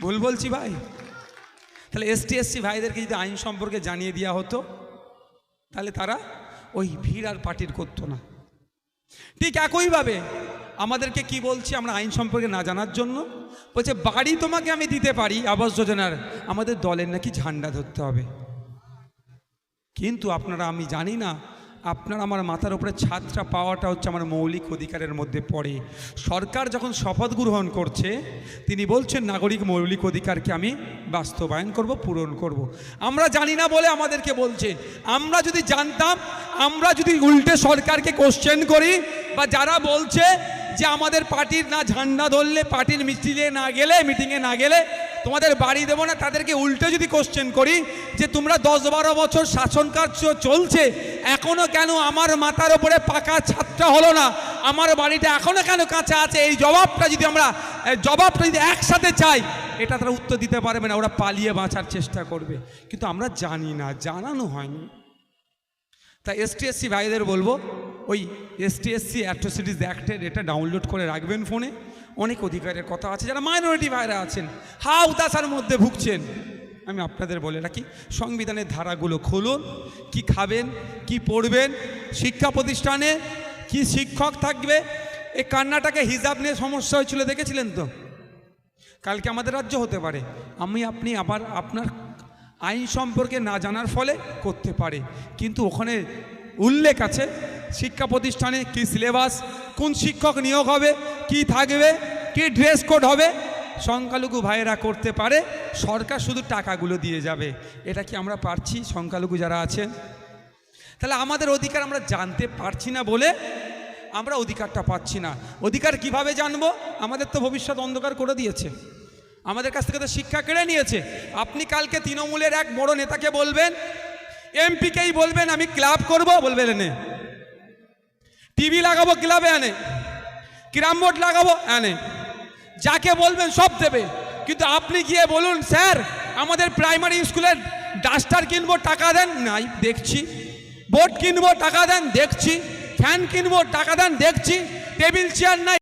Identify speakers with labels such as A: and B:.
A: ভুল বলছি ভাই? তাহলে এসটি এসসি ভাইদেরকে যদি আইন সম্পর্কে জানিয়ে দেওয়া হতো তাহলে তারা ওই ভিড় আর পার্টির করতো না। ঠিক একইভাবে আমাদেরকে কি বলছি আমরা আইন সম্পর্কে না জানার জন্য? বলছে বাড়ি তোমাকে আমি দিতে পারি আবাস যোজনার, আমাদের দলের নাকি ঝান্ডা ধরতে হবে। কিন্তু আপনারা, আমি জানি না, আপনার আমার মাথার উপরে ছাদটা পাওয়াটা হচ্ছে আমার মৌলিক অধিকারের মধ্যে পড়ে। সরকার যখন শপথ গ্রহণ করছে তিনি বলছেন নাগরিক মৌলিক অধিকারকে আমি বাস্তবায়ন করব, পূরণ করব। আমরা জানি না বলে আমাদেরকে বলছে। আমরা যদি জানতাম, আমরা যদি উল্টে সরকারকে কোশ্চেন করি, বা যারা বলছে যে আমাদের পার্টির না ঝান্ডা ধরলে, পার্টির মিটিংয়ে না গেলে তোমাদের বাড়ি দেবো না, তাদেরকে উল্টে যদি কোশ্চেন করি যে তোমরা 10-12 বছর শাসন কার্য চলছে, এখনো কেন আমার মাথার ওপরে পাকা ছাদটা হলো না, আমার বাড়িটা এখনো কেন কাঁচা আছে, এই জবাবটা যদি একসাথে চাই, এটা তারা উত্তর দিতে পারবে না। ওরা পালিয়ে বাঁচার চেষ্টা করবে। কিন্তু আমরা জানি না, জানানো হয়নি। তাই এসটি এসসি ভাইদের বলবো, ওই এসটি এসসি অ্যাট্রোসিটিস অ্যাক্টের এটা ডাউনলোড করে রাখবেন ফোনে। অনেক অধিকারের কথা আছে। যারা মাইনরিটি ভাইরা আছেন, হাউতাসার মধ্যে ভুগছেন, আমি আপনাদের বলে রাখি, সংবিধানের ধারাগুলো খুলুন। কি খাবেন, কি পড়বেন, শিক্ষা প্রতিষ্ঠানে কি শিক্ষক থাকবে। এই কর্ণাটকে হিজাব নিয়ে সমস্যা হয়েছিল, দেখেছিলেন তো? কালকে আমাদের রাজ্য হতে পারে। আপনি আবার আপনার আইন সম্পর্কে না জানার ফলে করতে পারে। কিন্তু ওখানে উল্লেখ আছে শিক্ষা প্রতিষ্ঠানে কি সিলেবাস, কোন শিক্ষক নিয়োগ হবে, কি থাকবে, কি ড্রেস কোড হবে, সংখ্যালঘু ভাইয়েরা করতে পারে। সরকার শুধু টাকাগুলো দিয়ে যাবে। এটা কি আমরা পারছি? সংখ্যালঘু যারা আছেন, তাহলে আমাদের অধিকার আমরা জানতে পারছি না বলে আমরা অধিকারটা পাচ্ছি না। অধিকার কিভাবে জানবো? আমাদের তো ভবিষ্যৎ অন্ধকার করে দিয়েছে, আমাদের কাছ থেকে তো শিক্ষা কেড়ে নিয়েছে। আপনি কালকে তৃণমূলের এক বড় নেতাকে বলবেন, এমপিকেই বলবেন আমি ক্লাব করব, বলবেন এনে টিভি লাগাবো, ক্লাবে আনে ক্যারাম বোর্ড লাগাবো, আনে যাকে বলবেন সব দেবে। কিন্তু আপনি গিয়ে বলুন স্যার আমাদের প্রাইমারি স্কুলের ডাস্টার কিনবো, টাকা দেন, নাই দেখছি। বোর্ড কিনবো, টাকা দেন, দেখছি। ফ্যান কিনবো, টাকা দেন, দেখছি। টেবিল চেয়ার নাই,